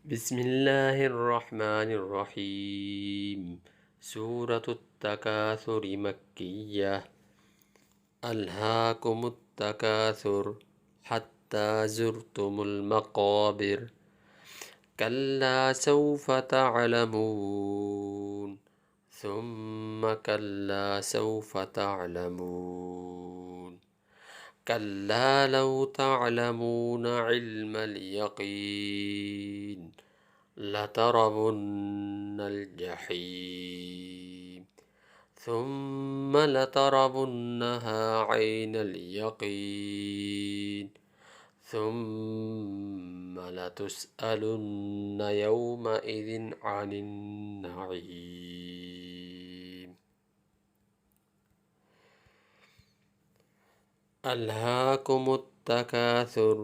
بسم اللہ الرحمن الرحیم۔ سورة التکاثر مکیہ۔ الہاکم التکاثر حتی زرتم المقابر کلا سوف تعلمون ثم کلا سوف تعلمون كلا لو تعلمون علم اليقين لترون الجحيم ثم لترونها عين اليقين ثم لتسألن يومئذ عن النعيم۔ الہاکم التکاثر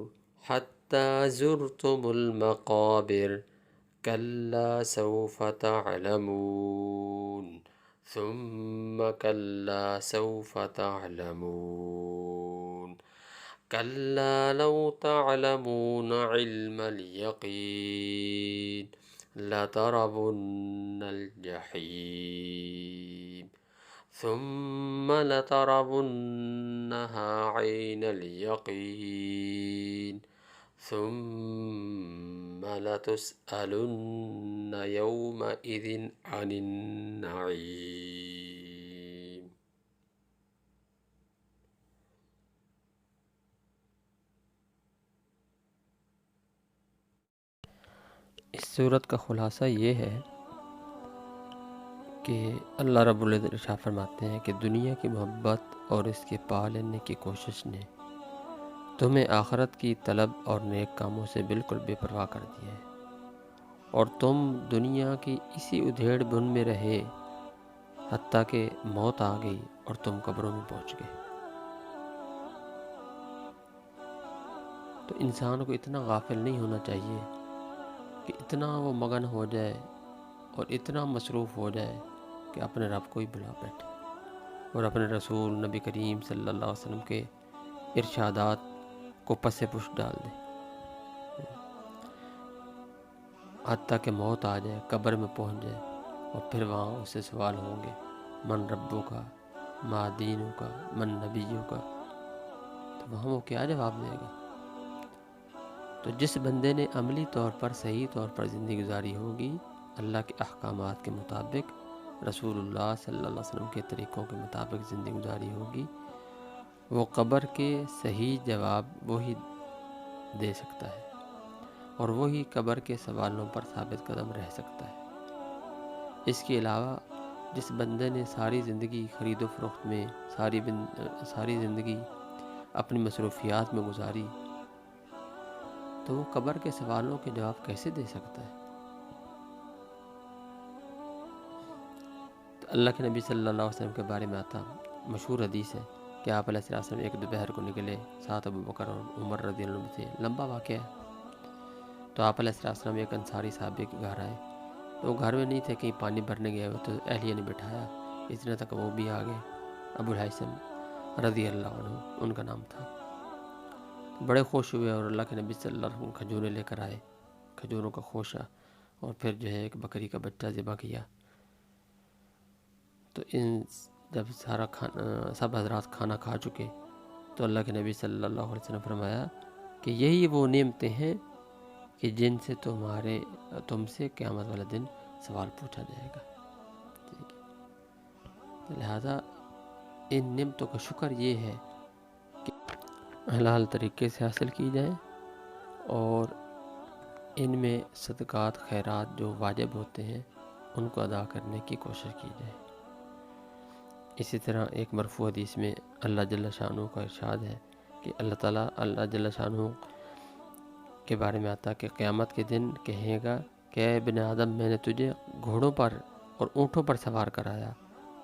حتی زرتم المقابر کلا سوف تعلمون ثم کلا سوف تعلمون کلا لو تعلمون علم الیقین لترون الجحیم ثم لترونها عين اليقين ثم لتسألن يومئذ عن النعيم۔ اس صورت کا خلاصہ یہ ہے کہ اللہ رب العزت ارشاد فرماتے ہیں کہ دنیا کی محبت اور اس کے پا لینے کی کوشش نے تمہیں آخرت کی طلب اور نیک کاموں سے بالکل بے پرواہ کر دیا ہے، اور تم دنیا کی اسی ادھیڑ بن میں رہے حتیٰ کہ موت آ گئی اور تم قبروں میں پہنچ گئے۔ تو انسان کو اتنا غافل نہیں ہونا چاہیے کہ اتنا وہ مگن ہو جائے اور اتنا مصروف ہو جائے کہ اپنے رب کو ہی بلا بیٹھے اور اپنے رسول نبی کریم صلی اللہ علیہ وسلم کے ارشادات کو پس پش ڈال دے، حتیٰ کہ موت آ جائے، قبر میں پہنچ جائے، اور پھر وہاں اس سے سوال ہوں گے من ربوں کا، ما دینوں کا، من نبیوں کا، تو وہاں وہ کیا جواب دے گا؟ تو جس بندے نے عملی طور پر صحیح طور پر زندگی گزاری ہوگی، اللہ کے احکامات کے مطابق، رسول اللہ صلی اللہ علیہ وسلم کے طریقوں کے مطابق زندگی گزاری ہوگی، وہ قبر کے صحیح جواب وہی دے سکتا ہے، اور وہی قبر کے سوالوں پر ثابت قدم رہ سکتا ہے۔ اس کے علاوہ جس بندے نے ساری زندگی خرید و فروخت میں، ساری زندگی اپنی مصروفیات میں گزاری، تو وہ قبر کے سوالوں کے جواب کیسے دے سکتا ہے؟ تو اللہ کے نبی صلی اللہ علیہ وسلم کے بارے میں آتا مشہور حدیث ہے کہ آپ علیہ السلام ایک دوپہر کو نکلے، ساتھ ابو بکر اور عمر رضی اللہ عنہ تھے، لمبا واقعہ ہے۔ تو آپ علیہ السلام ایک انصاری صحابی کے گھر آئے، تو وہ گھر میں نہیں تھے، کہیں پانی بھرنے گئے ہوئے، تو اہلیہ نے بٹھایا، اتنے تک وہ بھی آ گئے، ابو الہیثم رضی اللہ عنہ ان کا نام تھا۔ بڑے خوش ہوئے اور اللہ کے نبی صلی اللہ علیہ وسلم کھجوریں لے کر آئے، کھجوروں کا خوشہ، اور پھر جو ہے ایک بکری کا بچہ ذبح کیا۔ تو جب سب حضرات کھانا کھا چکے تو اللہ کے نبی صلی اللہ علیہ وسلم فرمایا کہ یہی وہ نعمتیں ہیں کہ جن سے تم سے قیامت والا دن سوال پوچھا جائے گا۔ ٹھیک ہے، تو لہٰذا ان نعمتوں کا شکر یہ ہے کہ حلال طریقے سے حاصل کی جائیں، اور ان میں صدقات خیرات جو واجب ہوتے ہیں ان کو ادا کرنے کی کوشش کی جائے۔ اسی طرح ایک مرفوع حدیث میں اللہ جل شانہ کا ارشاد ہے کہ اللہ جل شانہ کے بارے میں آتا کہ قیامت کے دن کہے گا کہ اے ابن آدم، میں نے تجھے گھوڑوں پر اور اونٹوں پر سوار کرایا،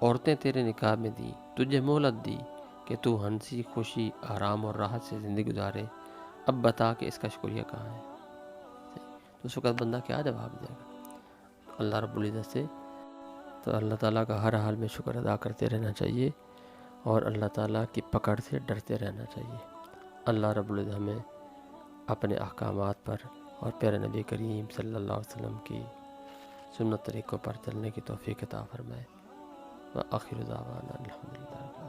عورتیں تیرے نکاح میں دی، تجھے مہلت دی کہ تو ہنسی خوشی آرام اور راحت سے زندگی گزارے، اب بتا کہ اس کا شکریہ کہاں ہے؟ تو اس وقت بندہ کیا جواب دے گا اللہ رب العزت سے؟ تو اللہ تعالیٰ کا ہر حال میں شکر ادا کرتے رہنا چاہیے، اور اللہ تعالیٰ کی پکڑ سے ڈرتے رہنا چاہیے۔ اللہ رب العزت ہمیں اپنے احکامات پر اور پیارے نبی کریم صلی اللہ علیہ وسلم کی سنت طریقوں پر چلنے کی توفیق عطا فرمائے۔ وآخر دعوانا الحمدللہ۔